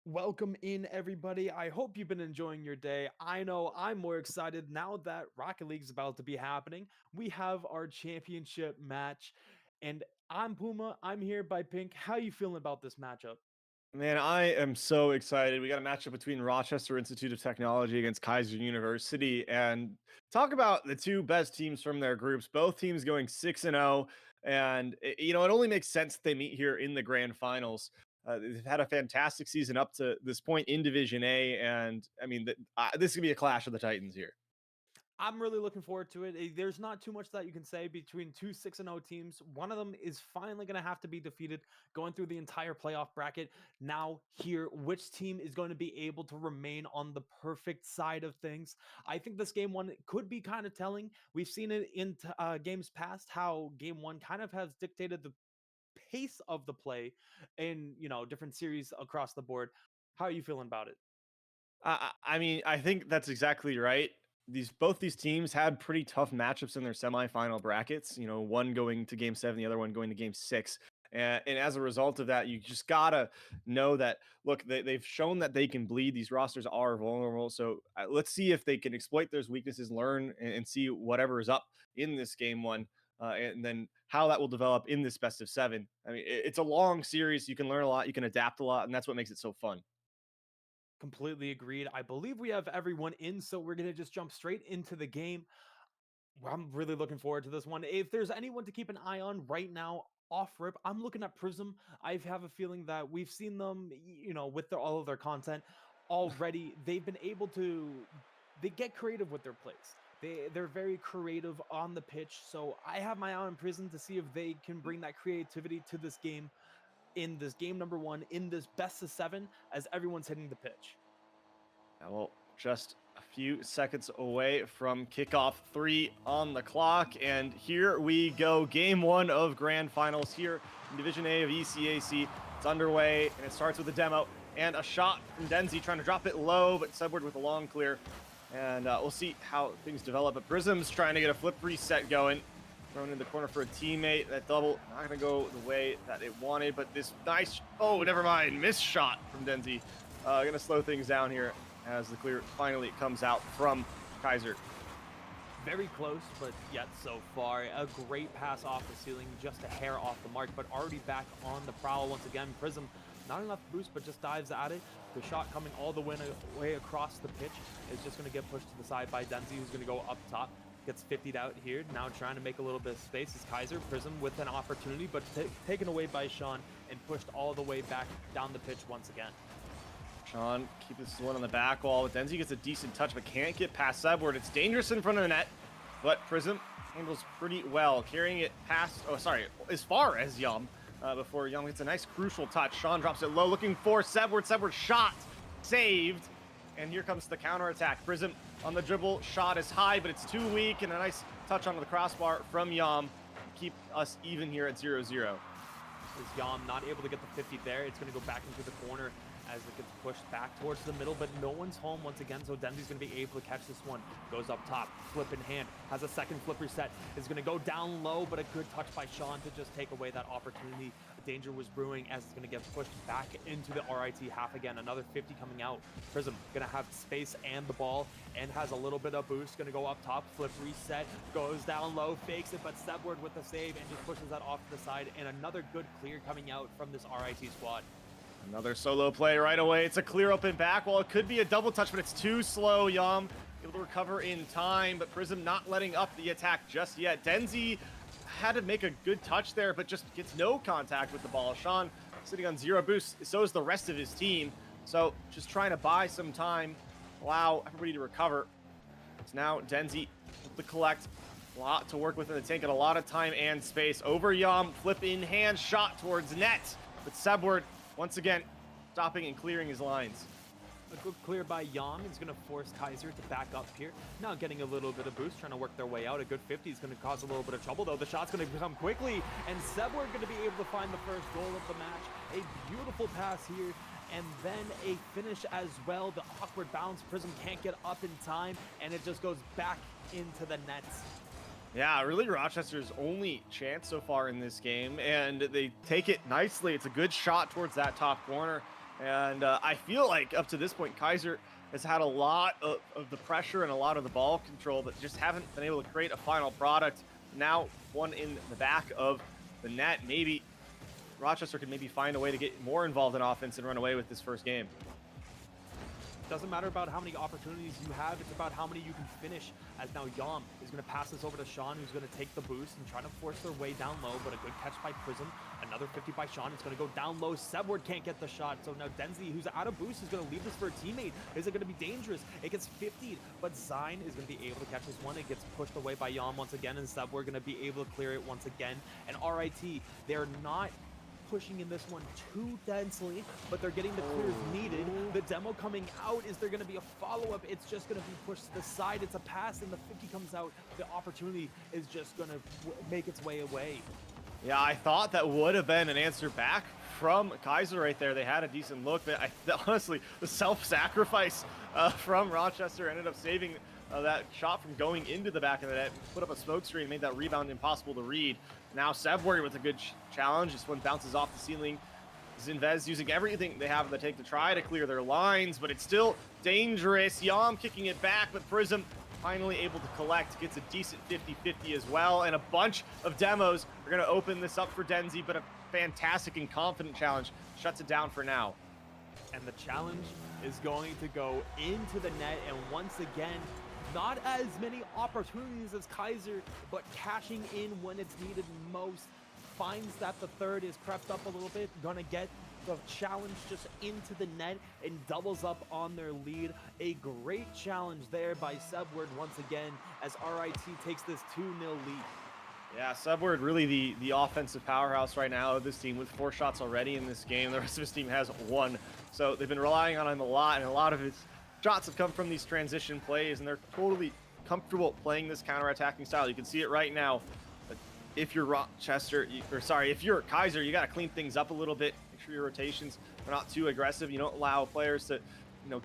Welcome in, everybody. I hope you've been enjoying your day. I know I'm more excited now that Rocket League is about to be happening. We have our championship match, and I'm Puma. I'm here by Pink. How you feeling about this matchup? Man, I am so excited. We got a matchup between Rochester Institute of Technology against Keiser University. And talk about the two best teams from their groups. Both teams going 6-0. And, it only makes sense that they meet here in the grand finals. They've had a fantastic season up to this point in Division A. And, I mean, this is going to be a clash of the Titans here. I'm really looking forward to it. There's not too much that you can say between two 6-0 teams. One of them is finally going to have to be defeated going through the entire playoff bracket. Now, here, which team is going to be able to remain on the perfect side of things? I think this game one could be kind of telling. We've seen it in games past how game one kind of has dictated the pace of the play in, different series across the board. How are you feeling about it? I mean, I think that's exactly right. Both these teams had pretty tough matchups in their semifinal brackets. One going to Game 7, the other one going to Game 6. And as a result of that, you just gotta know that. Look, they've shown that they can bleed. These rosters are vulnerable, so let's see if they can exploit those weaknesses, learn, and see whatever is up in this game one. And then how that will develop in this best of seven. I mean, it's a long series. You can learn a lot, you can adapt a lot, and that's what makes it so fun. Completely agreed. I believe we have everyone in, so we're going to just jump straight into the game. Well, I'm really looking forward to this one. If there's anyone to keep an eye on right now, off rip, I'm looking at Prism. I have a feeling that we've seen them, with all of their content already. They've been able to, they get creative with their plays. They're very creative on the pitch. So I have my eye on Prism to see if they can bring that creativity to this game in this game number one in this best of seven as everyone's hitting the pitch. Well, just a few seconds away from kickoff three on the clock. And here we go. Game one of grand finals here in Division A of ECAC. It's underway, and it starts with a demo and a shot from Denzi trying to drop it low, but Subward with a long clear. And we'll see how things develop. But Prism's trying to get a flip reset going. Thrown in the corner for a teammate. That double not going to go the way that it wanted, but this nice, oh, never mind, missed shot from Denzi. Going to slow things down here as the clear finally comes out from Keiser. Very close, but yet so far. A great pass off the ceiling, just a hair off the mark, but already back on the prowl once again. Prism, not enough boost, but just dives at it. The shot coming all the way across the pitch is just going to get pushed to the side by Denzi, who's going to go up top. Gets 50'd out here. Now trying to make a little bit of space is Keiser. Prism with an opportunity, but taken away by Sean and pushed all the way back down the pitch once again. Sean keeps this one on the back wall. Denzi gets a decent touch, but can't get past Subward. It's dangerous in front of the net, but Prism handles pretty well, carrying it past, as far as Yum, before Yum gets a nice crucial touch. Sean drops it low, looking for Subward. Subward shot, saved, and here comes the counterattack. Prism on the dribble, shot is high, but it's too weak, and a nice touch onto the crossbar from Yum. Keep us even here at 0-0. Is Yam not able to get the 50 there? It's going to go back into the corner as it gets pushed back towards the middle, but no one's home once again, so Denzi's going to be able to catch this one. Goes up top, flip in hand, has a second flip reset, is going to go down low, but a good touch by Sean to just take away that opportunity. Danger was brewing as it's going to get pushed back into the RIT half again. Another 50 coming out. Prism going to have space and the ball and has a little bit of boost. Going to go up top, flip reset, goes down low, fakes it, but Stepward with the save and just pushes that off to the side. And another good clear coming out from this RIT squad. Another solo play right away. It's a clear open back wall. It could be a double touch, but it's too slow. Yum able to recover in time, but Prism not letting up the attack just yet. Denzi had to make a good touch there, but just gets no contact with the ball. Sean sitting on 0 boost. So is the rest of his team. So just trying to buy some time, allow everybody to recover. It's now Denzi with the collect. A lot to work with in the tank and a lot of time and space. Over Yum, flip in hand, shot towards net. But Subward once again, stopping and clearing his lines. A good clear by Yam is going to force Keiser to back up here. Now getting a little bit of boost, trying to work their way out. A good 50 is going to cause a little bit of trouble, though. The shot's going to come quickly, and Sebward going to be able to find the first goal of the match. A beautiful pass here, and then a finish as well. The awkward bounce. Prism can't get up in time, and it just goes back into the nets. Yeah, really Rochester's only chance so far in this game, and they take it nicely. It's a good shot towards that top corner, And I feel like up to this point, Keiser has had a lot of the pressure and a lot of the ball control, but just haven't been able to create a final product. Now, one in the back of the net. Maybe Rochester can maybe find a way to get more involved in offense and run away with this first game. Doesn't matter about how many opportunities you have, it's about how many you can finish. As now Yom is going to pass this over to Sean, who's going to take the boost and try to force their way down low, but a good catch by Prism. Another 50 by Sean. It's going to go down low. Sebward can't get the shot, so now Denzi, who's out of boost, is going to leave this for a teammate. Is it going to be dangerous? It gets 50'd, but Zine is going to be able to catch this one. It gets pushed away by Yom once again, and Sebward going to be able to clear it once again. And RIT, they're not pushing in this one too densely, but they're getting the clears needed. The demo coming out, is there going to be a follow-up? It's just going to be pushed to the side. It's a pass, and the 50 comes out. The opportunity is just going to make its way away. Yeah, I thought that would have been an answer back from Keiser right there. They had a decent look, but honestly, the self-sacrifice from Rochester ended up saving that shot from going into the back of the net, put up a smoke screen, made that rebound impossible to read. Now Sebward with a good challenge. This one bounces off the ceiling. Zinvez using everything they have in the tank to try to clear their lines, but it's still dangerous. Yom kicking it back, but Prism finally able to collect, gets a decent 50-50 as well, and a bunch of demos are going to open this up for Denzi, but a fantastic and confident challenge shuts it down for now. And the challenge is going to go into the net, and once again, not as many opportunities as Keiser, but cashing in when it's needed most. Finds that the third is prepped up a little bit, gonna get the challenge just into the net and doubles up on their lead. A great challenge there by Sebward once again as RIT takes this 2-0 lead. Yeah, Sebward really the offensive powerhouse right now of this team with 4 shots already in this game. The rest of his team has 1. So they've been relying on him a lot, and a lot of his shots have come from these transition plays, and they're totally comfortable playing this counter-attacking style. You can see it right now. If you're Rochester, if you're Keiser, you got to clean things up a little bit. Make sure your rotations are not too aggressive. You don't allow players to,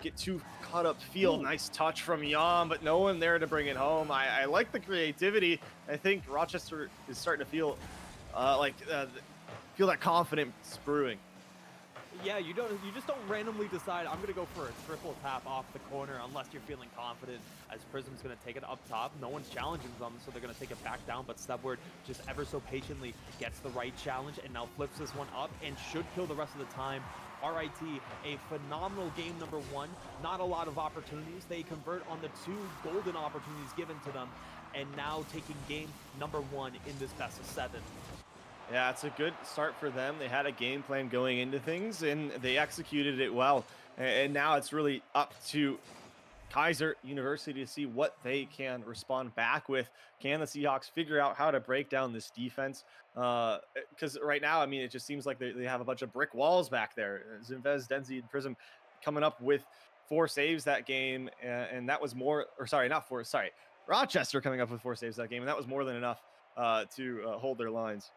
get too caught up field. Nice touch from Yom, but no one there to bring it home. I like the creativity. I think Rochester is starting to feel feel that confidence brewing. Yeah, you just don't randomly decide I'm gonna go for a triple tap off the corner unless you're feeling confident, as Prism's gonna take it up top. No one's challenging them, so they're gonna take it back down, but Sebward just ever so patiently gets the right challenge and now flips this one up and should kill the rest of the time. RIT, a phenomenal game number 1. Not a lot of opportunities. They convert on the 2 golden opportunities given to them, and now taking game number 1 in this best of 7. Yeah, it's a good start for them. They had a game plan going into things, and they executed it well. And now it's really up to Keiser University to see what they can respond back with. Can the Seahawks figure out how to break down this defense? Because right now, I mean, it just seems like they have a bunch of brick walls back there. Zinvez, Denzi, and Prism coming up with 4 saves that game, and that was more, or sorry, not 4, sorry. Rochester coming up with 4 saves that game, and that was more than enough to hold their lines.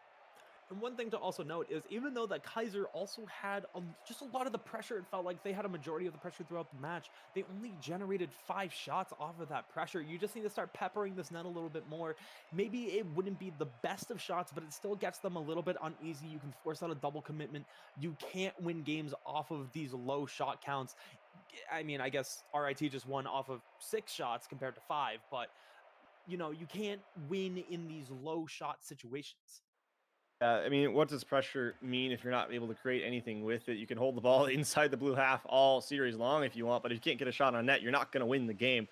And one thing to also note is, even though that Keiser also had just a lot of the pressure, it felt like they had a majority of the pressure throughout the match, they only generated 5 shots off of that pressure. You just need to start peppering this net a little bit more. Maybe it wouldn't be the best of shots, but it still gets them a little bit uneasy. You can force out a double commitment. You can't win games off of these low shot counts. I mean, I guess RIT just won off of 6 shots compared to 5, but you can't win in these low shot situations. I mean, what does pressure mean if you're not able to create anything with it? You can hold the ball inside the blue half all series long if you want, but if you can't get a shot on net, you're not going to win the game.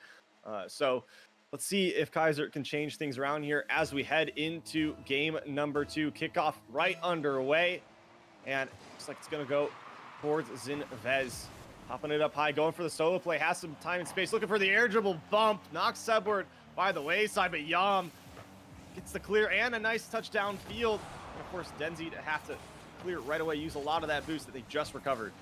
So let's see if Keiser can change things around here as we head into game number 2. Kickoff right underway, and looks like it's going to go towards Zinvez. Popping it up high, going for the solo play, has some time and space, looking for the air dribble bump, knocks Sebward by the wayside, but Yom gets the clear and a nice touchdown field. And of course, Denzi to have to clear right away, use a lot of that boost that they just recovered.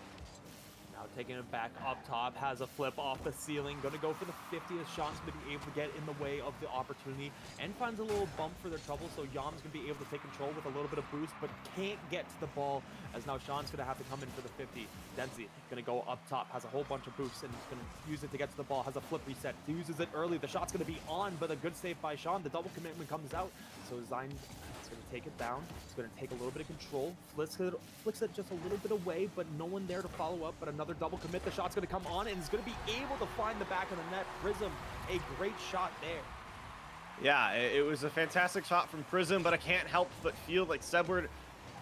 Now taking it back up top, has a flip off the ceiling, gonna go for the 50 as Sean's gonna be able to get in the way of the opportunity and finds a little bump for their trouble, so Yam's gonna be able to take control with a little bit of boost, but can't get to the ball as now Sean's gonna have to come in for the 50. Denzi gonna go up top, has a whole bunch of boosts and he's gonna use it to get to the ball, has a flip reset, he uses it early, the shot's gonna be on, but a good save by Sean, the double commitment comes out, so Zine is gonna take it down, it's gonna take a little bit of control, flicks it just a little bit away, but no one there to follow up, but another double commit, the shot's gonna come on, and he's gonna be able to find the back of the net. Prism, a great shot there. Yeah, it was a fantastic shot from Prism, but I can't help but feel like Sebward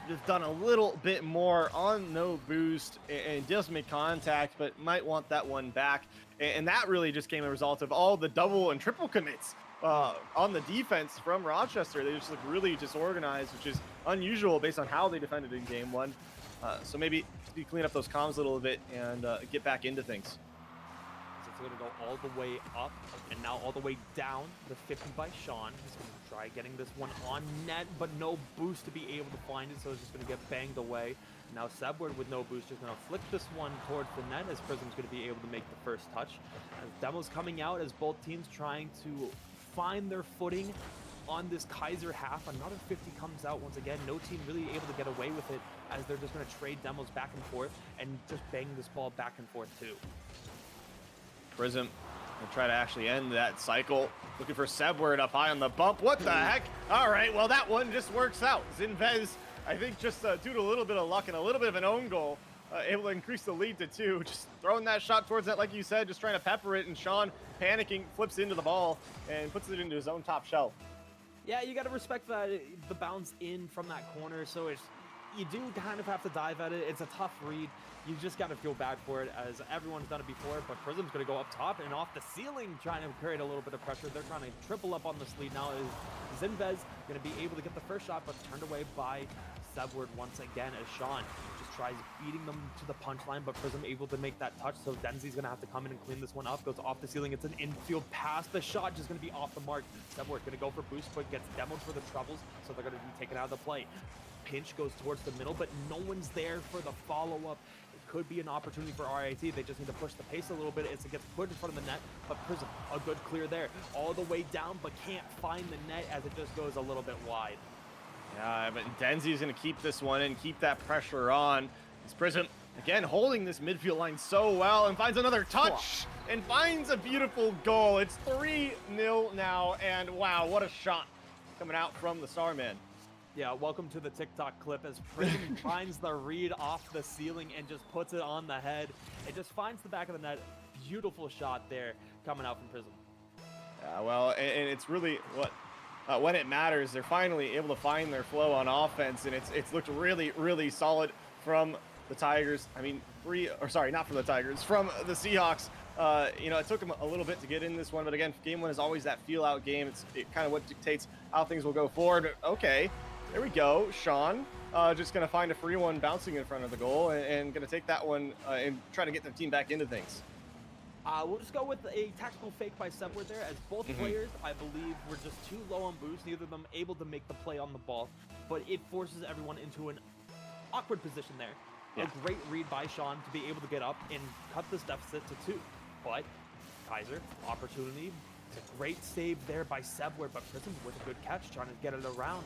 has done a little bit more on no boost and does make contact, but might want that one back. And that really just came a result of all the double and triple commits on the defense from Rochester. They just look really disorganized, which is unusual based on how they defended in game one. So maybe clean up those comms a little bit and get back into things. So it's going to go all the way up and now all the way down. The 50 by Sean. He's going to try getting this one on net, but no boost to be able to find it, so it's just going to get banged away. Now Sebward with no boost is going to flick this one towards the net as Prism's going to be able to make the first touch. As Demo's coming out as both teams trying to find their footing on this Keiser half. Another 50 comes out once again. No team really able to get away with it as they're just going to trade demos back and forth and just bang this ball back and forth too. Prism will try to actually end that cycle. Looking for Sebward up high on the bump. What the heck? All right, well, that one just works out. Zinvez, I think just due to a little bit of luck and a little bit of an own goal, able to increase the lead to 2. Just throwing that shot towards that, like you said, just trying to pepper it, and Sean panicking, flips into the ball and puts it into his own top shelf. Yeah, you got to respect that the bounce in from that corner, so it's, you do kind of have to dive at it. It's a tough read. You just got to feel bad for it as everyone's done it before, but Prism's going to go up top and off the ceiling trying to create a little bit of pressure. They're trying to triple up on this lead now. Is Zinvez going to be able to get the first shot, but turned away by Sebward once again as Sean just tries beating them to the punchline, but Prism able to make that touch, so Denzi's going to have to come in and clean this one up. Goes off the ceiling. It's an infield pass. The shot just going to be off the mark. Sebward going to go for boost, but gets demoed for the troubles, so they're going to be taken out of the play. Pinch goes towards the middle, but no one's there for the follow-up. It could be an opportunity for RIT. They just need to push the pace a little bit as it gets put in front of the net, but Prism, a good clear there. All the way down, but can't find the net as it just goes a little bit wide. Yeah, but Denzi's going to keep this one and keep that pressure on. It's Prism, again, holding this midfield line so well and finds another touch and finds a beautiful goal. It's 3-0 now, and wow, what a shot coming out from the Starman. Yeah, welcome to the TikTok clip as Prism finds the read off the ceiling and just puts it on the head. It just finds the back of the net. Beautiful shot there coming out from Prism. Yeah, well, and it's really what when it matters, they're finally able to find their flow on offense, and it's looked really, really solid from the Tigers. I mean, not from the Tigers, from the Seahawks. You know, it took them a little bit to get in this one, but again, game one is always that feel-out game. It's kind of what dictates how things will go forward. Okay. There we go. Sean just going to find a free one bouncing in front of the goal and going to take that one and try to get their team back into things. We'll just go with a tactical fake by Sebward there as both players, I believe, were just too low on boost, neither of them able to make the play on the ball, but it forces everyone into an awkward position there. Yeah. A great read by Sean to be able to get up and cut this deficit to 2. But Keiser, opportunity. It's a great save there by Sebward, but Prism with a good catch, trying to get it around.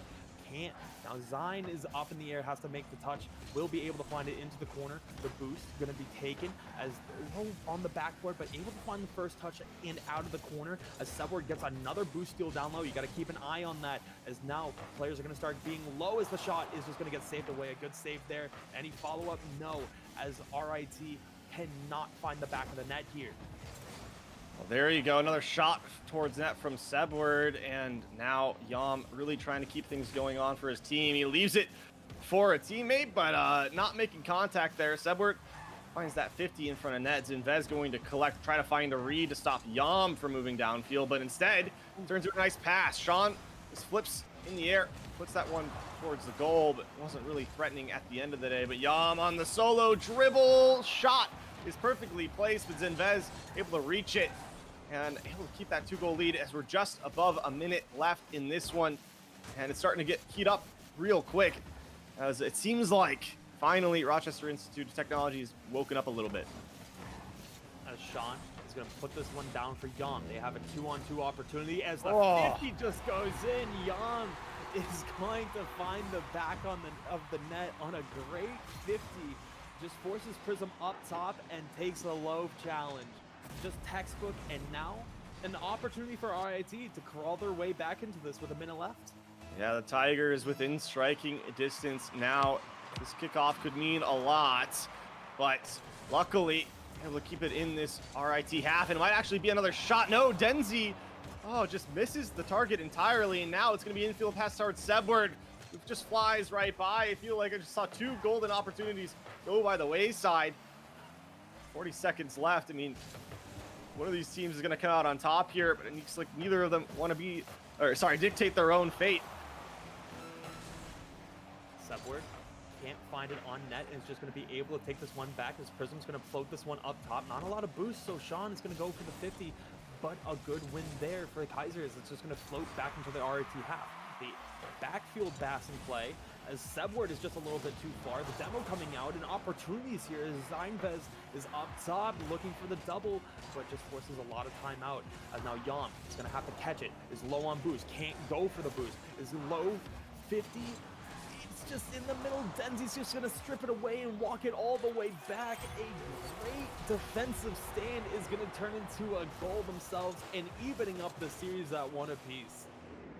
Can't. Now Zine is up in the air, has to make the touch, will be able to find it into the corner. The boost going to be taken as on the backboard, but able to find the first touch and out of the corner as Sebward gets another boost steal down low. You got to keep an eye on that as now players are going to start being low as the shot is just going to get saved away. A good save there. Any follow-up? No, as RIT cannot find the back of the net here. Well, there you go. Another shot towards net from Sebward, and now Yam really trying to keep things going on for his team. He leaves it for a teammate, but not making contact there. Sebward finds that 50 in front of net. Zinvez going to collect, try to find a read to stop Yam from moving downfield, but instead turns to a nice pass. Sean just flips in the air, puts that one towards the goal, but wasn't really threatening at the end of the day. But Yam on the solo dribble shot is perfectly placed, but Zinvez able to reach it and able to keep that 2-goal lead as we're just above a minute left in this one. And it's starting to get heat up real quick, as it seems like finally, Rochester Institute of Technology has woken up a little bit. As Sean is going to put this one down for Yam. They have a 2-on-2 opportunity as the 50 just goes in. Yam is going to find the back of the net on a great 50. Just forces Prism up top and takes a low challenge. Just textbook, and now an opportunity for RIT to crawl their way back into this with a minute left. Yeah, the Tigers within striking distance now. This kickoff could mean a lot, but luckily able to keep it in this RIT half, and it might actually be another shot. No, Denzi, just misses the target entirely, and now it's going to be infield pass towards Sebward, who just flies right by. I feel like I just saw 2 golden opportunities go by the wayside. 40 seconds left. I mean, one of these teams is going to come out on top here, but it looks like neither of them want to dictate their own fate. Sebward can't find it on net and is just going to be able to take this one back as Prism's going to float this one up top. Not a lot of boost, so Sean is going to go for the 50, but a good win there for the Keiser as it's just going to float back into the RIT half. The backfield pass in play as Sebward is just a little bit too far. The demo coming out and opportunities here as Zeinvez is up top looking for the double, but just forces a lot of time out. As now Yam is going to have to catch it, is low on boost, can't go for the boost, is low 50. It's just in the middle. Denzi's just going to strip it away and walk it all the way back. A great defensive stand is going to turn into a goal themselves and evening up the series at 1 apiece.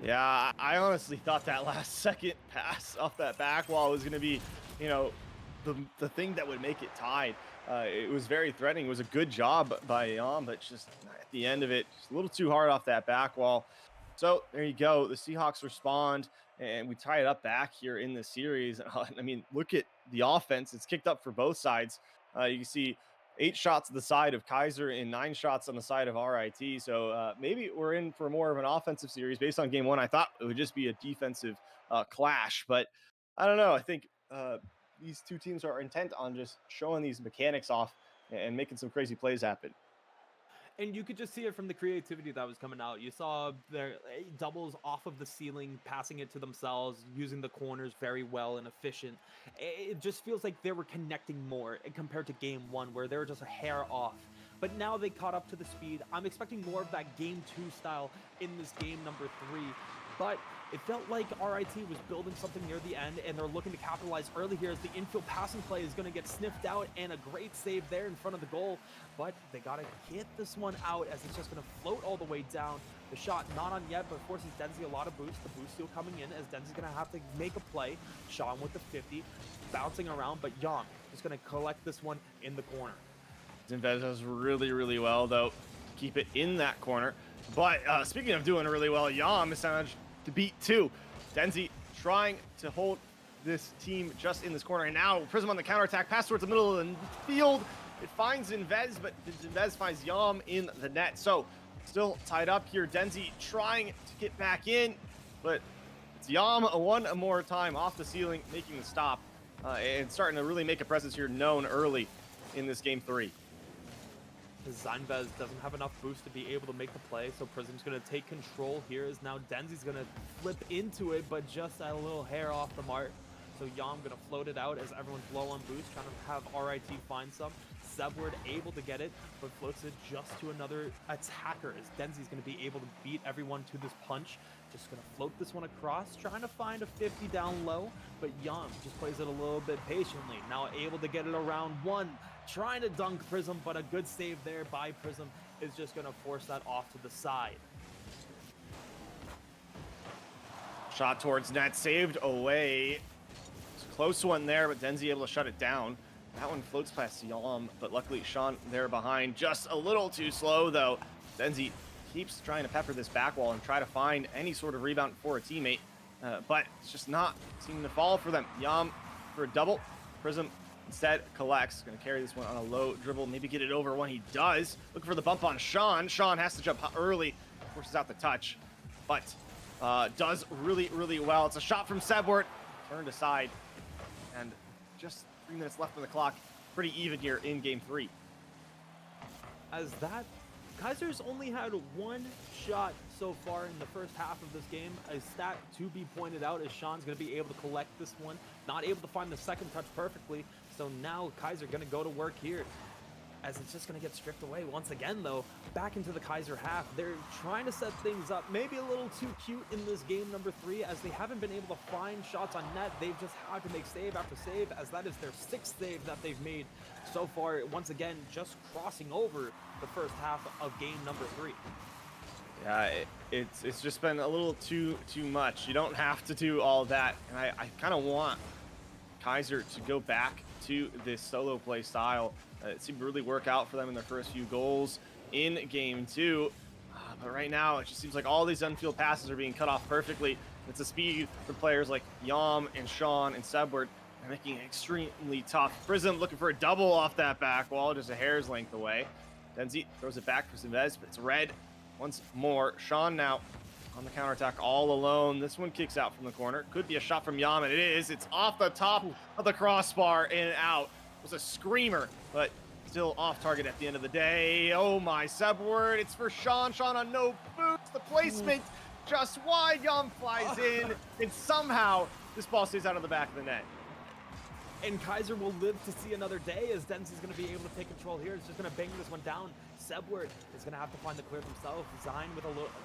Yeah, I honestly thought that last second pass off that back wall was going to be, the thing that would make it tied. It was very threatening. It was a good job by Yam, but just at the end of it, just a little too hard off that back wall. So there you go. The Seahawks respond, and we tie it up back here in the series. I mean, look at the offense. It's kicked up for both sides. You can see 8 shots on the side of Keiser and 9 shots on the side of RIT. So maybe we're in for more of an offensive series. Based on game 1, I thought it would just be a defensive clash. But I don't know. I think these two teams are intent on just showing these mechanics off and making some crazy plays happen. And you could just see it from the creativity that was coming out. You saw their doubles off of the ceiling, passing it to themselves, using the corners very well and efficient. It just feels like they were connecting more compared to game 1, where they were just a hair off. But now they caught up to the speed. I'm expecting more of that game 2 style in this game number 3. But it felt like RIT was building something near the end, and they're looking to capitalize early here as the infield passing play is going to get sniffed out, and a great save there in front of the goal. But they got to get this one out as it's just going to float all the way down. The shot not on yet, but forces Denzi a lot of boost. The boost still coming in as Denzi's going to have to make a play. Sean with the 50, bouncing around, but Yam is going to collect this one in the corner. Zinvez does really, really well, though, to keep it in that corner. But speaking of doing really well, Yam is managed to beat 2. Denzi trying to hold this team just in this corner. And now Prism on the counterattack, pass towards the middle of the field. It finds Zinvez, but Zinvez finds Yam in the net. So still tied up here. Denzi trying to get back in, but it's Yam one more time off the ceiling, making the stop and starting to really make a presence here known early in this game 3. Zeinvez doesn't have enough boost to be able to make the play, so Prism's going to take control here as now Denzi's going to flip into it, but just a little hair off the mark. So Yam going to float it out as everyone's low on boost, trying to have RIT find some. Sebward able to get it, but floats it just to another attacker as Denzi's going to be able to beat everyone to this punch. Just going to float this one across, trying to find a 50 down low, but Yam just plays it a little bit patiently. Now able to get it around 1, trying to dunk Prism, but a good save there by Prism is just going to force that off to the side. Shot towards net, saved away. It's a close one there, but Denzi able to shut it down. That one floats past Yam, but luckily Sean there behind. Just a little too slow, though. Denzi keeps trying to pepper this back wall and try to find any sort of rebound for a teammate, but it's just not seeming to fall for them. Yam for a double. Prism instead collects. Going to carry this one on a low dribble, maybe get it over when he does. Looking for the bump on Sean. Sean has to jump early, forces out the touch, but does really, really well. It's a shot from Sebward, turned aside, and just 3 minutes left on the clock. Pretty even here in game 3. As that Kaiser's only had one shot so far in the first half of this game. A stat to be pointed out is Sean's going to be able to collect this one, not able to find the second touch perfectly. So now Keiser going to go to work here, as it's just going to get stripped away once again. Though back into the Keiser half, they're trying to set things up maybe a little too cute in this game number 3, as they haven't been able to find shots on net. They've just had to make save after save, as that is their 6th save that they've made so far. Once again, just crossing over the first half of game number 3. Yeah, it's just been a little too much. You don't have to do all that, and I kind of want Keiser to go back to this solo play style. It seemed to really work out for them in their first few goals in game 2. But right now, it just seems like all these unfield passes are being cut off perfectly. It's a speed for players like Yom and Sean and Sebward. They're making it extremely tough. Prism looking for a double off that back wall, just a hair's length away. Denzi throws it back for Sinvez, but it's red once more. Sean now on the counterattack all alone. This one kicks out from the corner. Could be a shot from Yam, and it is. It's off the top of the crossbar and out. It was a screamer, but still off target at the end of the day. Oh my, Sebward. It's for Sean. Sean on no boots. The placement just wide. Yam flies in, and somehow this ball stays out of the back of the net. And Keiser will live to see another day, as Denzi's going to be able to take control here. He's just going to bang this one down. Sebward is going to have to find the clear himself. Zine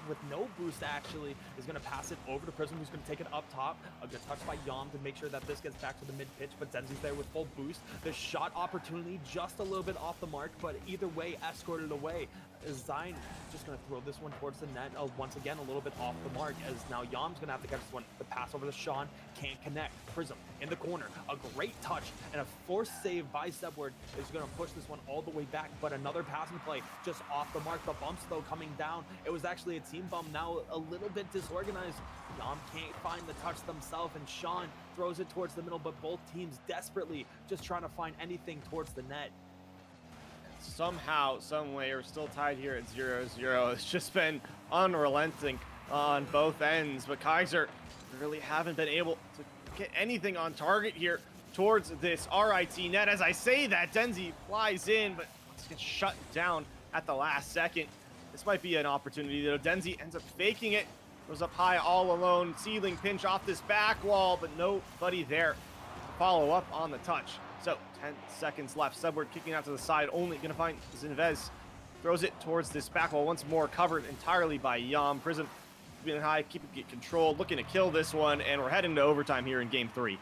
with no boost, actually, is going to pass it over to Prism, who's going to take it up top. A good touch by Yam to make sure that this gets back to the mid-pitch, but Denzi's there with full boost. The shot opportunity just a little bit off the mark, but either way, escorted away. Zine just going to throw this one towards the net. Once again, a little bit off the mark, as now Yam's going to have to catch this one. The pass over to Sean can't connect. Prism in the corner. A great touch and a forced save by Sebward is going to push this one all the way back, but another passing play just off the mark. The bumps, though, coming down. It was actually a team bump, now a little bit disorganized. Yam can't find the touch themselves, and Sean throws it towards the middle, but both teams desperately just trying to find anything towards the net. Somehow, some way, we're still tied here at 0-0. It's just been unrelenting on both ends, but Keiser really haven't been able to get anything on target here towards this RIT net. As I say that, Denzi flies in, but gets shut down at the last second. This might be an opportunity, though. Denzi ends up faking it, goes up high all alone, ceiling pinch off this back wall, but nobody there to follow up on the touch. So 10 seconds left. Sebward kicking out to the side, only going to find Zinvez. Throws it towards this back wall once more, covered entirely by Yam. Prism being high, keeping it controlled, looking to kill this one, and we're heading to overtime here in game 3.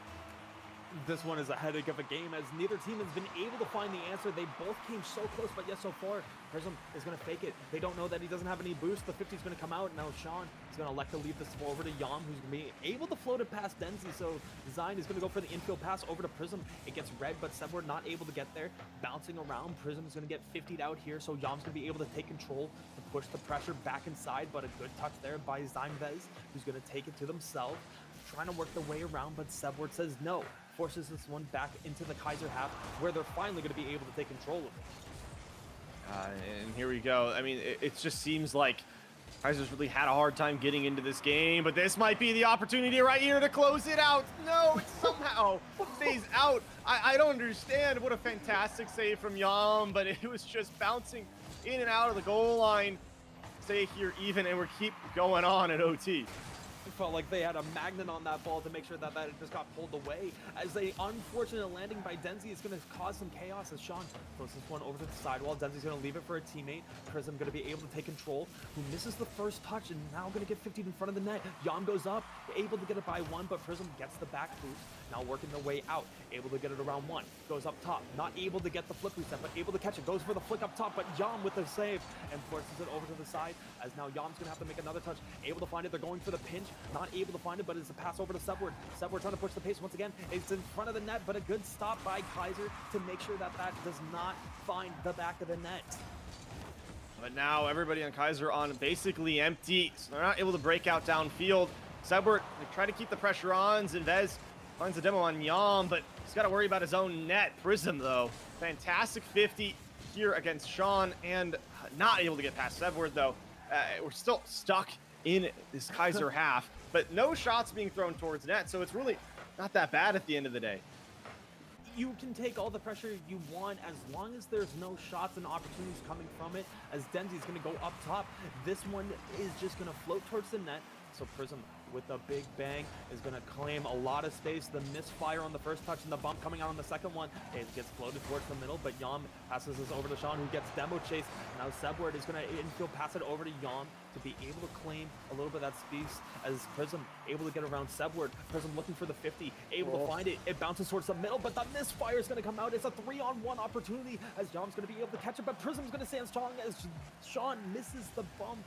This one is a headache of a game, as neither team has been able to find the answer. They both came so close, but yet so far. Prism is going to fake it. They don't know that he doesn't have any boost. The 50 is going to come out. Now Sean is going to elect to leave this over to Yam, who's going to be able to float it past Denzi. So Zine is going to go for the infield pass over to Prism. It gets red, but Sebward not able to get there. Bouncing around, Prism is going to get 50'd out here, so Yam's going to be able to take control to push the pressure back inside, but a good touch there by Zinvez, who's going to take it to themselves. Trying to work their way around, but Sebward says no. Forces this one back into the Keiser half, where they're finally going to be able to take control of it. And here we go. I mean, it just seems like Kaiser's really had a hard time getting into this game, but this might be the opportunity right here to close it out. No, it somehow stays out. I don't understand. What a fantastic save from Yam, but it was just bouncing in and out of the goal line. Stay here even, and we keep going on at OT. It felt like they had a magnet on that ball to make sure that it just got pulled away. As a unfortunate landing by Denzi is going to cause some chaos, as Sean throws this one over to the sidewall. Denzi's going to leave it for a teammate. Prism going to be able to take control, who misses the first touch and now going to get 50 in front of the net. Yam goes up, able to get it by one, but Prism gets the back boost. Now working their way out, able to get it around one. Goes up top, not able to get the flick reset, but able to catch it. Goes for the flick up top, but Yam with the save and forces it over to the side, as now Yam's going to have to make another touch. Able to find it, they're going for the pinch. Not able to find it, but it's a pass over to Sebward. Sebward trying to push the pace once again. It's in front of the net, but a good stop by Keiser to make sure that does not find the back of the net. But now everybody on Keiser on basically empty, so they're not able to break out downfield. Sebward, they try to keep the pressure on. Zinvez finds a demo on Yam, but he's got to worry about his own net. Prism, though, fantastic 50 here against Sean, and not able to get past Sebward, though. We're still stuck in this Keiser half, but no shots being thrown towards net, so it's really not that bad at the end of the day. you can take all the pressure you want as long as there's no shots and opportunities coming from it, as Denzi's going to go up top. This one is just going to float towards the net. So Prism with a big bang is going to claim a lot of space. The misfire on the first touch and the bump coming out on the second one. It gets floated towards the middle, but Yom passes this over to Sean, who gets demo chased. Now Sebward is going to infield pass it over to Yom to be able to claim a little bit of that space as Prism able to get around Sebward. Prism looking for the 50, able to find it. It bounces towards the middle, but the misfire is going to come out. It's a 3-on-1 opportunity as Yom's going to be able to catch it, but Prism's going to stand strong as Sean misses the bump.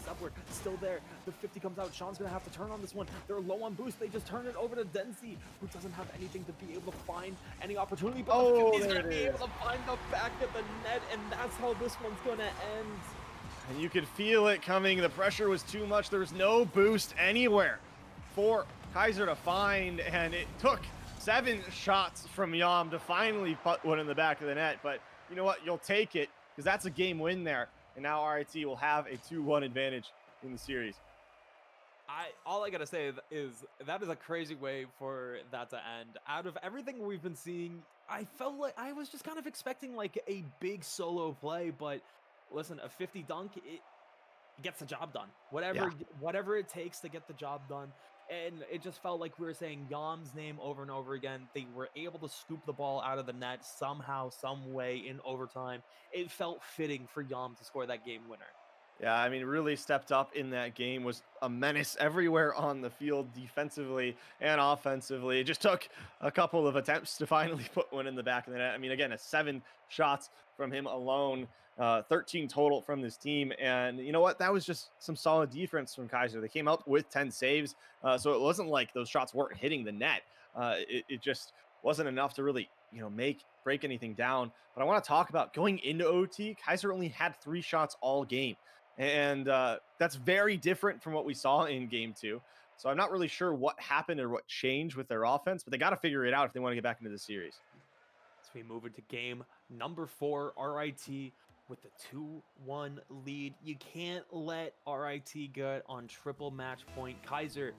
Sebward still there. The 50 comes out. Sean's going to have to turn on this one. They're low on boost. They just turn it over to Denzi, who doesn't have anything to be able to find any opportunity, but the 50's going to be able to find the back of the net, and that's how this one's going to end. And you could feel it coming. The pressure was too much. There was no boost anywhere for Keiser to find, and it took 7 shots from Yom to finally put one in the back of the net. But you know what? You'll take it because that's a game win there. And now RIT will have a 2-1 advantage in the series. All I gotta say is that is a crazy way for that to end. Out of everything we've been seeing, I felt like I was just kind of expecting like a big solo play, but listen, a 50 dunk, it gets the job done. Whatever it takes to get the job done. And it just felt like we were saying Yom's name over and over again. They were able to scoop the ball out of the net somehow, some way in overtime. It felt fitting for Yom to score that game winner. Yeah, I mean, really stepped up in that game, was a menace everywhere on the field, defensively and offensively. It just took a couple of attempts to finally put one in the back of the net. I mean, again, 7 shots from him alone, 13 total from this team. And you know what? That was just some solid defense from Keiser. They came out with 10 saves, so it wasn't like those shots weren't hitting the net. It just wasn't enough to really, break anything down. But I want to talk about going into OT. Keiser only had 3 shots all game. And that's very different from what we saw in game 2. So I'm not really sure what happened or what changed with their offense, but they got to figure it out if they want to get back into the series. As we move into game number 4, RIT with the 2-1 lead. You can't let RIT get on triple match point. Keiser,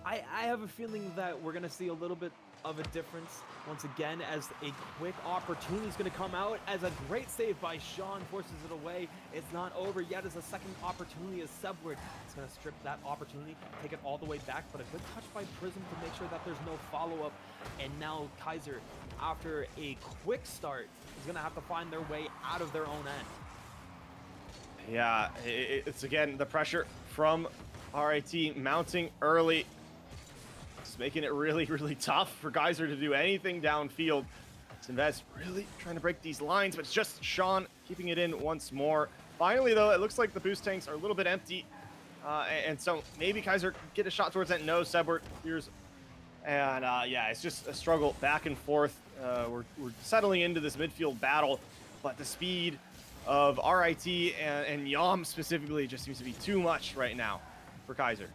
I have a feeling that we're going to see a little bit of a difference once again as a quick opportunity is going to come out as a great save by Sean forces it away. It's not over yet as a second opportunity as Sebward is going to strip that opportunity, take it all the way back, but a good touch by Prism to make sure that there's no follow-up. And now Keiser, after a quick start, is going to have to find their way out of their own end. Yeah, it's again the pressure from RIT mounting early. Making it really, really tough for Keiser to do anything downfield. Sinvez really trying to break these lines, but it's just Sean keeping it in once more. Finally, though, it looks like the boost tanks are a little bit empty. And so maybe Keiser get a shot towards that. No, Sebward here's. And yeah, it's just a struggle back and forth. We're settling into this midfield battle, but the speed of RIT and Yom specifically just seems to be too much right now for Keiser.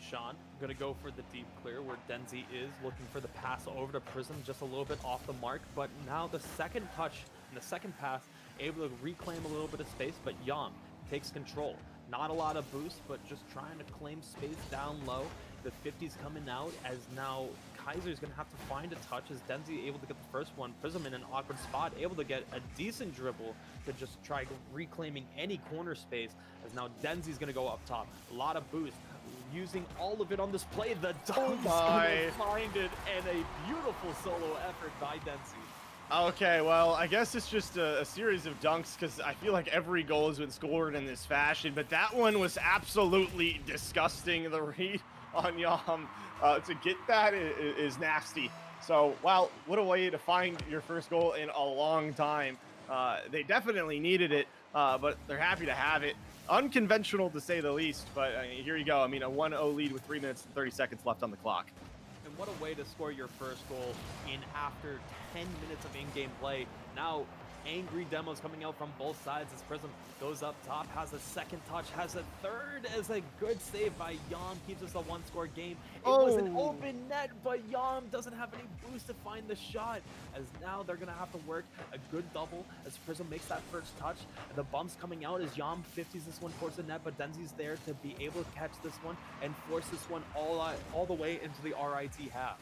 Sean gonna go for the deep clear where Denzi is looking for the pass over to Prism, just a little bit off the mark, but now the second touch and the second pass able to reclaim a little bit of space, but Yom takes control. Not a lot of boost, but just trying to claim space down low. The 50's coming out as now Keiser's gonna have to find a touch as Denzi able to get the first one. Prism in an awkward spot, able to get a decent dribble to just try reclaiming any corner space as now Denzi's gonna go up top. A lot of boost. Using all of it on this play, the dog's gonna find it, and a beautiful solo effort by Denzi. Okay, well, I guess it's just a series of dunks because I feel like every goal has been scored in this fashion, but that one was absolutely disgusting. The read on Yom to get that is nasty. So, wow, what a way to find your first goal in a long time. They definitely needed it, but they're happy to have it. Unconventional to say the least, but here you go. I mean, a 1-0 lead with 3 minutes and 30 seconds left on the clock. And what a way to score your first goal in after 10 minutes of in-game play. Now, angry demos coming out from both sides as Prism goes up top, has a second touch, has a third as a good save by Yom, keeps us a 1-score game. It was an open net, but Yom doesn't have any boost to find the shot, as now they're gonna have to work a good double as Prism makes that first touch. The bumps coming out as Yom 50s this one towards the net, but Denzi's there to be able to catch this one and force this one all the way into the RIT half.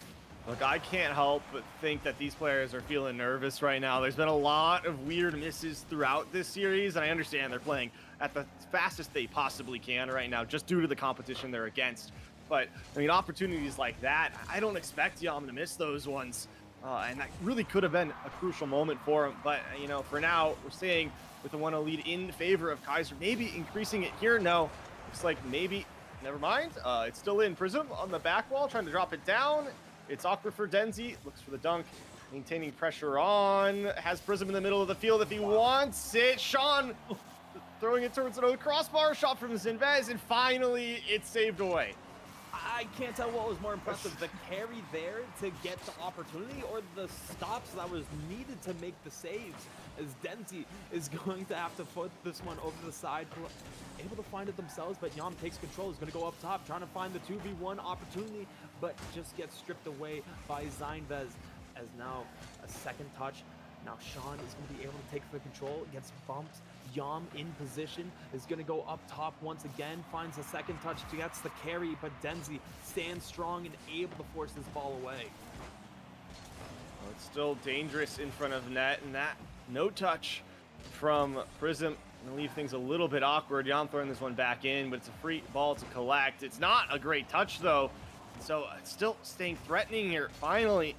Look, I can't help but think that these players are feeling nervous right now. There's been a lot of weird misses throughout this series, and I understand they're playing at the fastest they possibly can right now, just due to the competition they're against. But, I mean, opportunities like that, I don't expect Yam to miss those ones. And that really could have been a crucial moment for him. But, you know, for now, we're staying with the 1-0 lead in favor of Keiser. Maybe increasing it here. No, looks like maybe, never mind. It's still in. Prism on the back wall, trying to drop it down. It's awkward for Denzi. Looks for the dunk. Maintaining pressure on. Has Prism in the middle of the field if he wants it. Sean throwing it towards another crossbar. Shot from Zinvez. And finally, it's saved away. I can't tell what was more impressive, the carry there to get the opportunity or the stops that was needed to make the saves, as Denzi is going to have to put this one over the side, able to find it themselves, but Yam takes control. He's going to go up top, trying to find the 2v1 opportunity, but just gets stripped away by Zinvez, as now a second touch. Now Sean is going to be able to take the control, gets bumped. Yam in position is going to go up top once again, finds a second touch, gets the carry, but Denzi stands strong and able to force this ball away. Well, it's still dangerous in front of net, and that no touch from Prism going to leave things a little bit awkward. Yam throwing this one back in, but it's a free ball to collect. It's not a great touch, though, so it's still staying threatening here. Finally,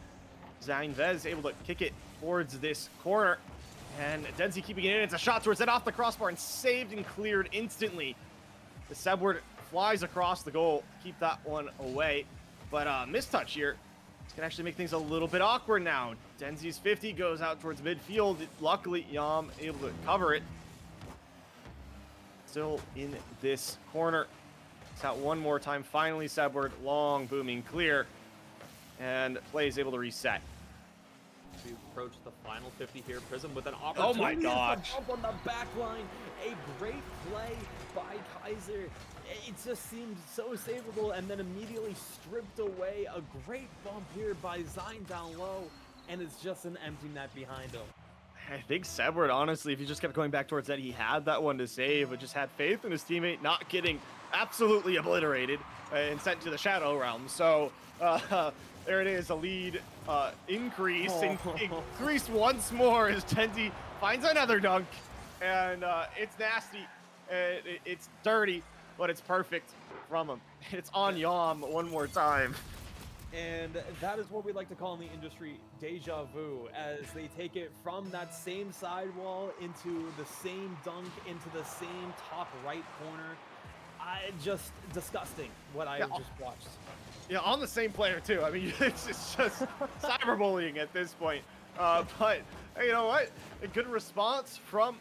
Zinvez able to kick it towards this corner. And Denzi keeping it in. It's a shot towards it off the crossbar and saved and cleared instantly. The Sebward flies across the goal. Keep that one away. But mistouch here. It's going to actually make things a little bit awkward now. Denzi's 50 goes out towards midfield. Luckily, Yam able to cover it. Still in this corner. It's out one more time. Finally, Sebward long, booming, clear. And play is able to reset. We approach the final 50 here. Prism with an opportunity. Oh my gosh. Jump on the back line. A great play by Keiser. It just seemed so savable and then immediately stripped away. A great bump here by Zine down low. And it's just an empty net behind him. I think Sebward, honestly, if he just kept going back towards that, he had that one to save, but just had faith in his teammate not getting absolutely obliterated and sent to the Shadow Realm. So, there it is, a lead increase, increased once more as Denzi finds another dunk, and it's nasty, it's dirty, but it's perfect from him. It's on Yam one more time. And that is what we like to call in the industry deja vu, as they take it from that same sidewall into the same dunk, into the same top right corner. Just disgusting what I just watched. Yeah, on the same player too. I mean, it's just cyberbullying at this point. But hey, you know what? A good response from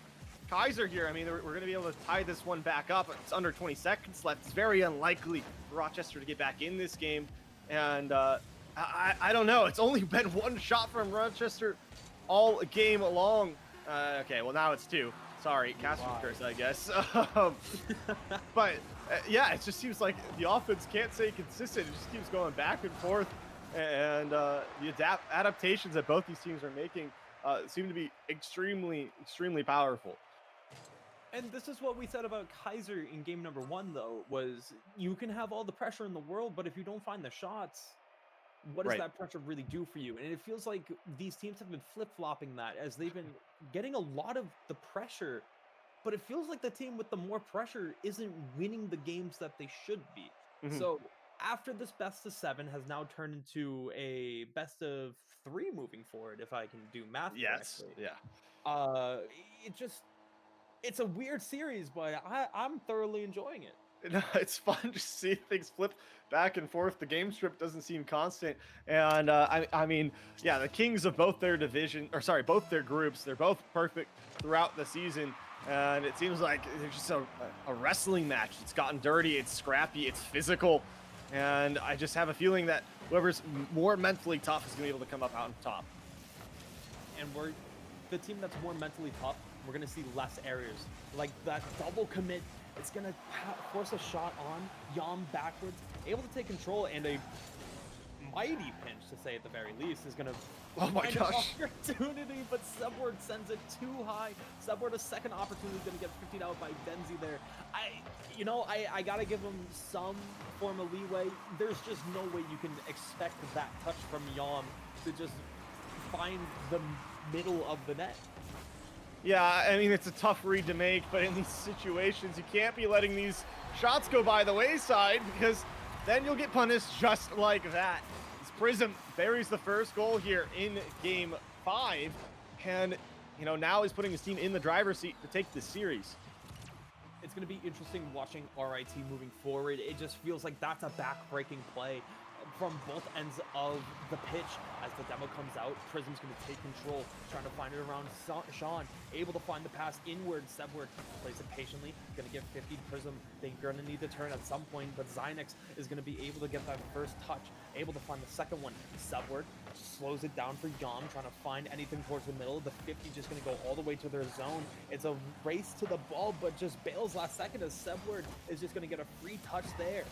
Keiser here. I mean, we're going to be able to tie this one back up. It's under 20 seconds left. It's very unlikely for Rochester to get back in this game. And I don't know. It's only been one shot from Rochester all game long. Okay, well now it's two. Sorry, Caster's curse, I guess. But yeah, it just seems like the offense can't stay consistent. It just keeps going back and forth, and the adaptations that both these teams are making seem to be extremely powerful. And this is what we said about Keiser in game number 1, though, was you can have all the pressure in the world, but if you don't find the shots, what does that pressure really do for you? And it feels like these teams have been flip-flopping that, as they've been getting a lot of the pressure, but it feels like the team with the more pressure isn't winning the games that they should be. So after this best of 7 has now turned into a best of 3 moving forward, if I can do math correctly. Yeah. It's a weird series, but I'm thoroughly enjoying it. No, it's fun to see things flip back and forth. The game script doesn't seem constant, and I mean, yeah, the kings of both their both their groups, they're both perfect throughout the season, and it seems like there's just a wrestling match. It's gotten dirty, it's scrappy, it's physical, and I just have a feeling that whoever's more mentally tough is going to be able to come up out on top. And we're the team that's more mentally tough. We're going to see less errors, like that double commit. It's going to force a shot on Yam backwards, able to take control, and a mighty pinch, to say at the very least, is going to Oh my find gosh. an opportunity, but Subword sends it too high. Subword, a second opportunity, going to get 50'd out by Denzi there. I got to give him some form of leeway. There's just no way you can expect that touch from Yom to just find the middle of the net. Yeah, I mean, it's a tough read to make, but in these situations, you can't be letting these shots go by the wayside because then you'll get punished just like that. As Prism buries the first goal here in Game 5, and, you know, now he's putting his team in the driver's seat to take this series. It's going to be interesting watching RIT moving forward. It just feels like that's a back-breaking play from both ends of the pitch. As the demo comes out, Prism's going to take control, trying to find it around Sean, able to find the pass inward. Sebward plays it patiently, going to get 50. Prism, they're going to need to turn at some point, but Zynex is going to be able to get that first touch, able to find the second one. Sebward slows it down for Yom, trying to find anything towards the middle. The 50 just going to go all the way to their zone. It's a race to the ball, but just bails last second as Sebward is just going to get a free touch there.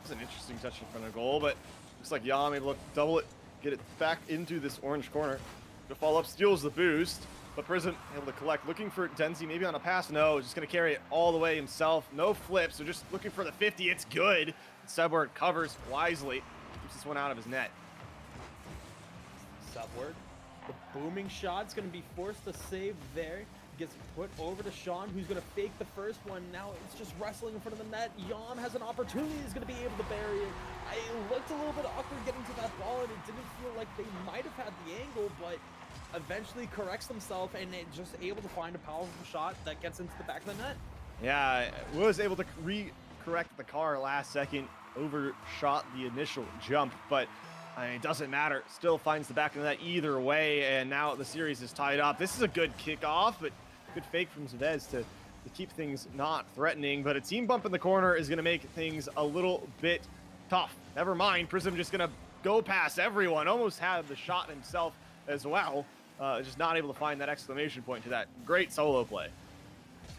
It's an interesting touch in front of goal, but looks like Yam able to double it, get it back into this orange corner. The follow up steals the boost, but Prism able to collect, looking for Denzi maybe on a pass. No, just going to carry it all the way himself. No flip, so just looking for the 50. It's good. Subword covers wisely, keeps this one out of his net. Subword, the booming shot's going to be forced to save there. Gets put over to Sean, who's going to fake the first one. Now it's just wrestling in front of the net. Yom has an opportunity. He's going to be able to bury it. It looked a little bit awkward getting to that ball, and it didn't feel like they might have had the angle, but eventually corrects themselves and it just able to find a powerful shot that gets into the back of the net. Yeah, was able to correct the car last second, overshot the initial jump, but I mean, it doesn't matter. Still finds the back of the net either way, and now the series is tied up. This is a good kickoff, but good fake from Zvez to keep things not threatening. But a team bump in the corner is going to make things a little bit tough. Never mind, Prism just going to go past everyone. Almost had the shot himself as well. Just not able to find that exclamation point to that great solo play.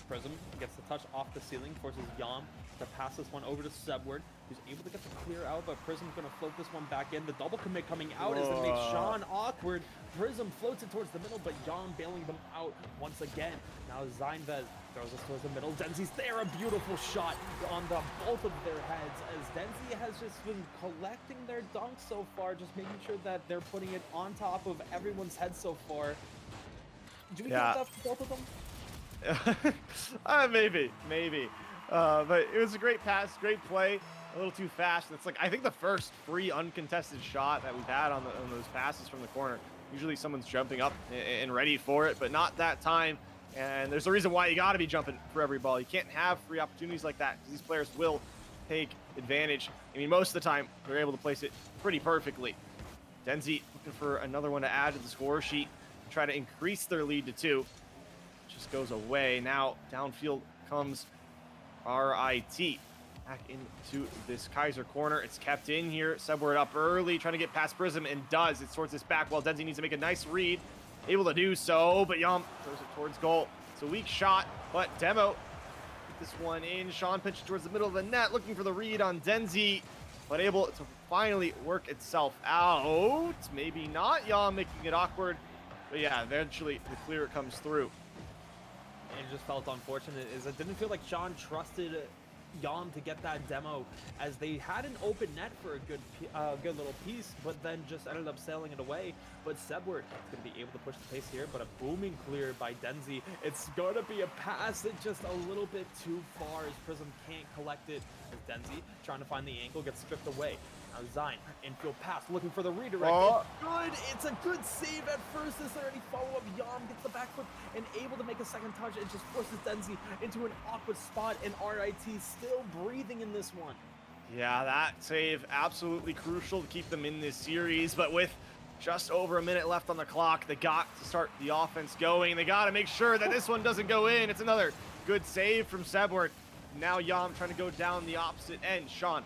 Prism gets the touch off the ceiling, forces Yom to pass this one over to Sebward, who's able to get the clear out, but Prism's going to float this one back in. The double commit coming out is going to make Sean awkward. Prism floats it towards the middle, but Yom bailing them out once again. Now Zinvez throws this towards the middle. Denzi's there, a beautiful shot on the both of their heads, as Denzi has just been collecting their dunks so far, just making sure that they're putting it on top of everyone's head so far. Do we get that for both of them? Maybe. But it was a great pass, great play, a little too fast. It's like, I think the first free uncontested shot that we've had on those passes from the corner. Usually someone's jumping up and ready for it, but not that time. And there's a reason why you got to be jumping for every ball. You can't have free opportunities like that because these players will take advantage. I mean, most of the time, they're able to place it pretty perfectly. Denzi looking for another one to add to the score sheet, try to increase their lead to 2. Just goes away. Now downfield comes RIT back into this Keiser corner. It's kept in here. Subword up early, trying to get past Prism, and does. It sorts this back while Denzi needs to make a nice read. Able to do so, but Yum throws it towards goal. It's a weak shot, but Demo get this one in. Sean pitched towards the middle of the net, looking for the read on Denzi, but able to finally work itself out. Maybe not. Yum making it awkward, but yeah, eventually the clear comes through. It just felt unfortunate is it didn't feel like Sean trusted Yom to get that demo, as they had an open net for a good little piece, but then just ended up sailing it away. But Sebward is going to be able to push the pace here, but a booming clear by Denzi. It's going to be a pass, it's just a little bit too far as Prism can't collect it. As Denzi trying to find the angle, gets stripped away. Now Zine, infield pass, looking for the redirect. Good, it's a good save at first. Is there any follow-up? Yom gets the back foot and able to make a second touch. It just forces Denzi into an awkward spot, and RIT still breathing in this one. Yeah, that save absolutely crucial to keep them in this series, but with just over a minute left on the clock, they got to start the offense going. They got to make sure that this one doesn't go in. It's another good save from Sebward. Now Yom trying to go down the opposite end. Sean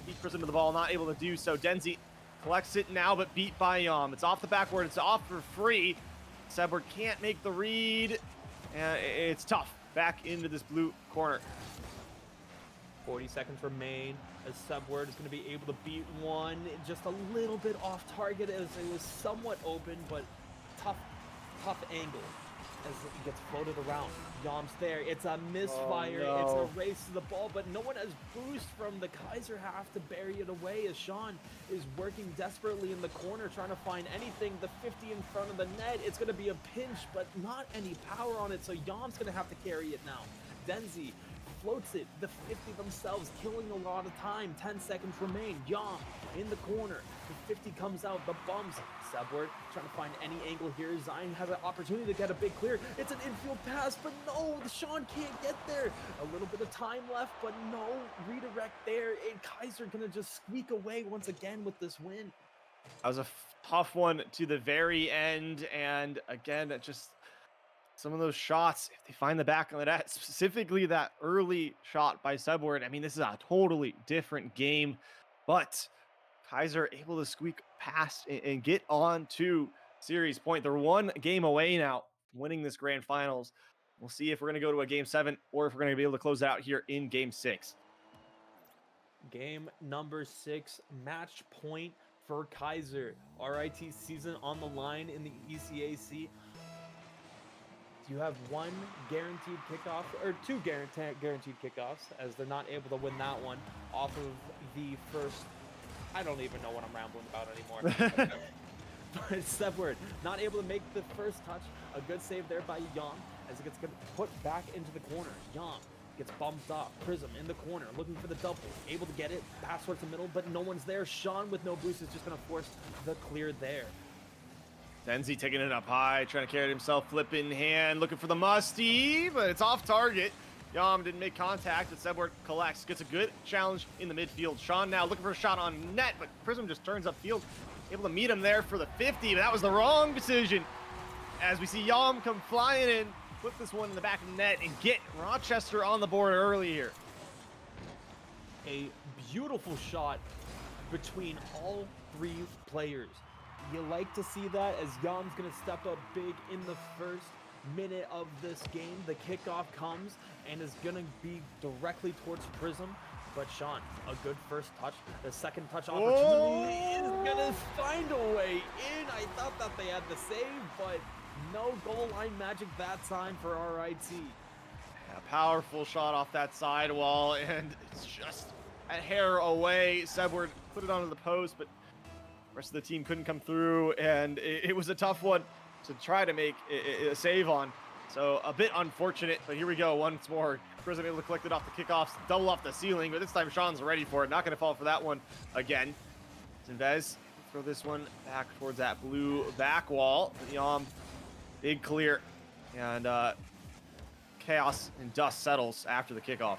beat Prism to the ball, not able to do so. Denzi collects it now, but beat by Yom. It's off the backward. It's off for free. Sebward can't make the read. And it's tough. Back into this blue corner. 40 seconds remain as Subword is going to be able to beat one just a little bit off target as it was somewhat open, but tough angle as it gets floated around. Yom's there. It's a misfire. Oh, no. It's a race to the ball, but no one has boost from the Keiser half to bury it away as Sean is working desperately in the corner trying to find anything. The 50 in front of the net. It's going to be a pinch, but not any power on it, so Yom's going to have to carry it now. Denzi floats it. The 50 themselves killing a lot of time. 10 seconds remain. Yom in the corner. The 50 comes out. The bumps. Subword trying to find any angle here. Zion has an opportunity to get a big clear. It's an infield pass, but no, Sean can't get there. A little bit of time left, but no redirect there. And Keiser gonna just squeak away once again with this win. That was a tough one to the very end, and again, just some of those shots, if they find the back of the net, specifically that early shot by Subword, I mean, this is a totally different game, but Keiser able to squeak past and get on to series point. They're one game away now from winning this grand finals. We'll see if we're going to go to a game 7 or if we're going to be able to close it out here in game 6. Game number 6, match point for Keiser. RIT season on the line in the ECAC. You have one guaranteed kickoff, or two guaranteed kickoffs, as they're not able to win that one off of the first. I don't even know what I'm rambling about anymore. But Subword not able to make the first touch. A good save there by Yom as it gets put back into the corner. Yom gets bumped off. Prism in the corner looking for the double. Able to get it. Pass towards the middle, but no one's there. Sean with no boost is just going to force the clear there. Denzi taking it up high, trying to carry it himself, flipping hand, looking for the musty, but it's off target. Yom didn't make contact, but Subword collects, gets a good challenge in the midfield. Sean now looking for a shot on net, but Prism just turns upfield, able to meet him there for the 50, but that was the wrong decision. As we see Yom come flying in, put this one in the back of the net, and get Rochester on the board early here. A beautiful shot between all three players. You like to see that as Yom's going to step up big in the first minute of this game. The kickoff comes and is going to be directly towards Prism. But Sean, a good first touch. The second touch opportunity is going to find a way in. I thought that they had the save, but no goal line magic that time for RIT. Yeah, powerful shot off that sidewall, and it's just a hair away. Subword put it onto the post, but the rest of the team couldn't come through, and it was a tough one to try to make a save on. So a bit unfortunate, but here we go once more. Prism able to collect it off the kickoffs, double off the ceiling, but this time Sean's ready for it. Not going to fall for that one again. Zinvez throw this one back towards that blue back wall. Yom, big clear, and chaos and dust settles after the kickoff.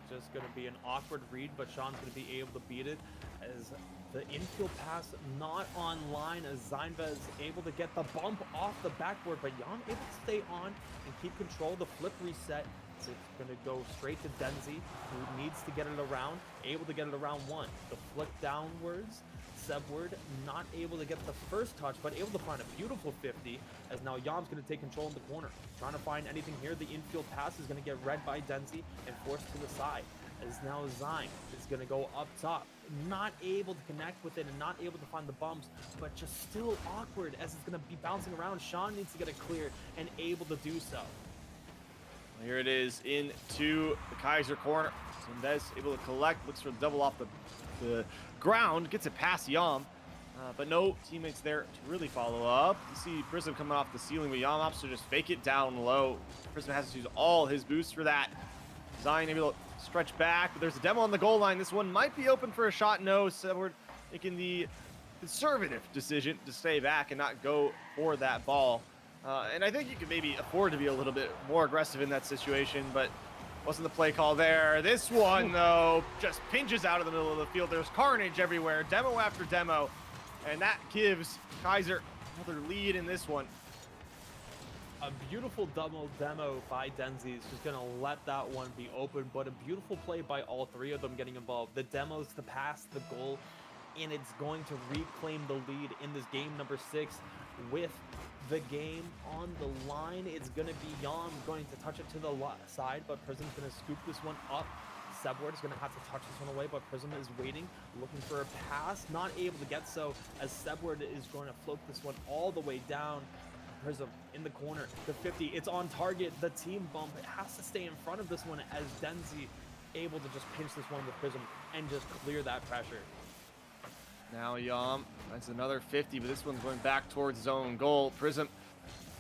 It's just going to be an awkward read, but Sean's going to be able to beat it as the infield pass not online as Zinvez able to get the bump off the backboard, but Yom able to stay on and keep control. The flip reset. So it's going to go straight to Denzi, who needs to get it around, able to get it around one. The flick downwards. Subword not able to get the first touch, but able to find a beautiful 50 as now Yom's going to take control in the corner. Trying to find anything here. The infield pass is going to get read by Denzi and forced to the side. As now Zine is going to go up top. Not able to connect with it and not able to find the bumps, but just still awkward as it's going to be bouncing around. Sean needs to get it clear and able to do so. Here it is into the Keiser corner. Zinvez able to collect, looks for the double off the ground, gets it past Yom, but no teammates there to really follow up. You see Prism coming off the ceiling, but Yom opts to just fake it down low. Prism has to use all his boosts for that. Zion able to stretch back, but there's a demo on the goal line. This one might be open for a shot. No, Subword making the conservative decision to stay back and not go for that ball. And I think you could maybe afford to be a little bit more aggressive in that situation, but wasn't the play call there. This one, though, just pinches out of the middle of the field. There's carnage everywhere, demo after demo, and that gives Keiser another lead in this one. A beautiful demo by Denzi is just going to let that one be open, but a beautiful play by all three of them getting involved. The demos, the pass, the goal, and it's going to reclaim the lead in this game number 6 with the game on the line. It's going to be Yam going to touch it to the side, but Prism's going to scoop this one up. Sebward is going to have to touch this one away, but Prism is waiting, looking for a pass, not able to get so, as Sebward is going to float this one all the way down. Prism in the corner, the 50, it's on target, the team bump, it has to stay in front of this one as Denzi able to just pinch this one with Prism and just clear that pressure. Now Yam, that's another 50, but this one's going back towards his own goal. Prism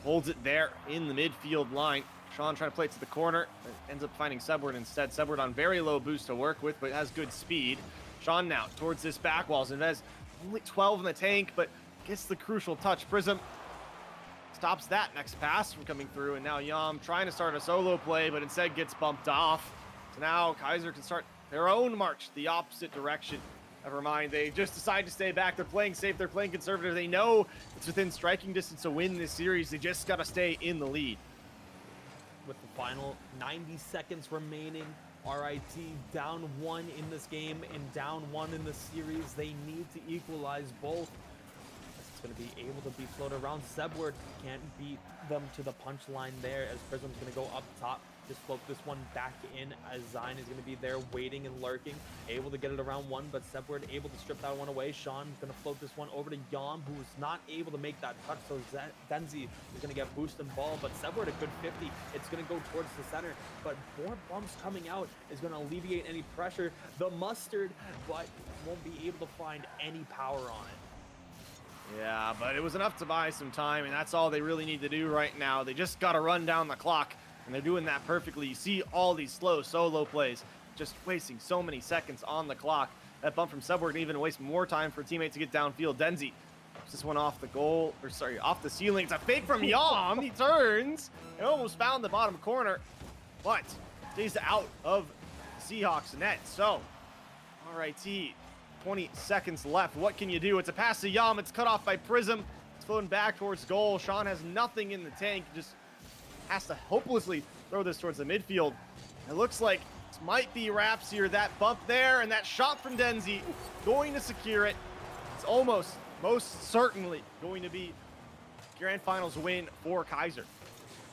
holds it there in the midfield line. Sean trying to play it to the corner, ends up finding Sebward instead. Sebward on very low boost to work with, but has good speed. Sean now towards this back wall. Zinvez only 12 in the tank, but gets the crucial touch. Prism stops that next pass from coming through, and now Yam trying to start a solo play, but instead gets bumped off. So now Keiser can start their own march the opposite direction. Never mind, they just decide to stay back. They're playing safe, they're playing conservative. They know it's within striking distance to win this series. They just got to stay in the lead. With the final 90 seconds remaining, RIT down 1 in this game and down 1 in the series. They need to equalize both. It's going to be able to be floated around. Sebward can't beat them to the punchline there, as Prism's going to go up top. Just float this one back in, as Zine is going to be there waiting and lurking, able to get it around 1, but Sebward able to strip that one away. Sean going to float this one over to Yam, who's not able to make that touch, so Denzi is going to get boosted ball, but Sebward a good 50. It's going to go towards the center, but more bumps coming out is going to alleviate any pressure. The mustard, but won't be able to find any power on it. Yeah, but it was enough to buy some time, and that's all they really need to do right now. They just got to run down the clock. And they're doing that perfectly. You see all these slow solo plays, just wasting so many seconds on the clock. That bump from Sebward can even waste more time for a teammate to get downfield. Denzi puts this one off the goal, or sorry, off the ceiling. It's a fake from Yam. He turns and almost found the bottom corner, but stays out of Seahawks net. So, RIT, 20 seconds left. What can you do? It's a pass to Yam. It's cut off by Prism. It's floating back towards goal. Sean has nothing in the tank. Just has to hopelessly throw this towards the midfield. It looks like this might be wraps here. That bump there and that shot from Denzi going to secure it. It's almost, most certainly going to be Grand Finals win for Keiser.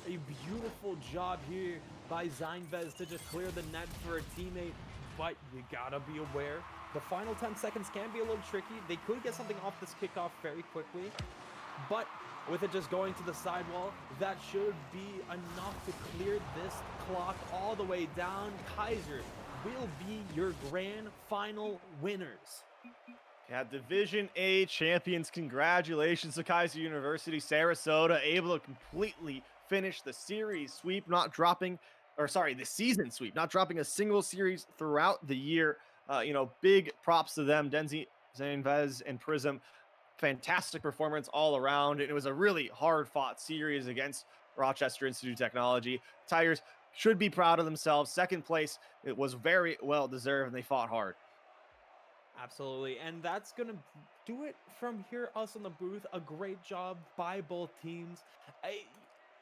A beautiful job here by Zinvez to just clear the net for a teammate, but you gotta be aware, the final 10 seconds can be a little tricky. They could get something off this kickoff very quickly, but with it just going to the sidewall, that should be enough to clear this clock all the way down. Keiser will be your grand final winners. Yeah, Division A champions. Congratulations to Keiser University Sarasota, able to completely finish the series sweep, not dropping, or sorry, the season sweep, not dropping a single series throughout the year. Big props to them, Denzi, Zinvez, and Prism. Fantastic performance all around. It was a really hard-fought series against Rochester Institute of Technology. Tigers should be proud of themselves. Second place, it was very well deserved, and they fought hard. Absolutely, and that's gonna do it from here. Us in the booth, a great job by both teams. A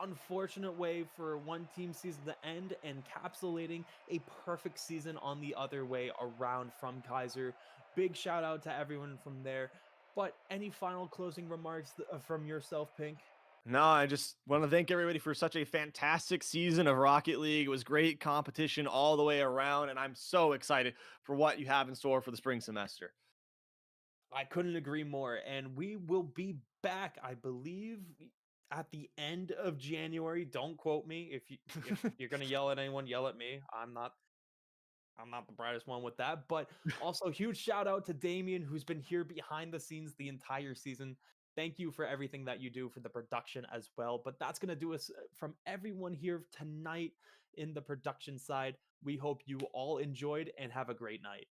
unfortunate way for one team season to end, encapsulating a perfect season on the other way around from Keiser. Big shout out to everyone from there. But any final closing remarks from yourself, Pink? No, I just want to thank everybody for such a fantastic season of Rocket League. It was great competition all the way around, and I'm so excited for what you have in store for the spring semester. I couldn't agree more. And we will be back, I believe, at the end of January. Don't quote me. If you're gonna yell at anyone, yell at me. I'm not the brightest one with that, but also huge shout out to Damien, who's been here behind the scenes the entire season. Thank you for everything that you do for the production as well. But that's going to do us from everyone here tonight in the production side. We hope you all enjoyed and have a great night.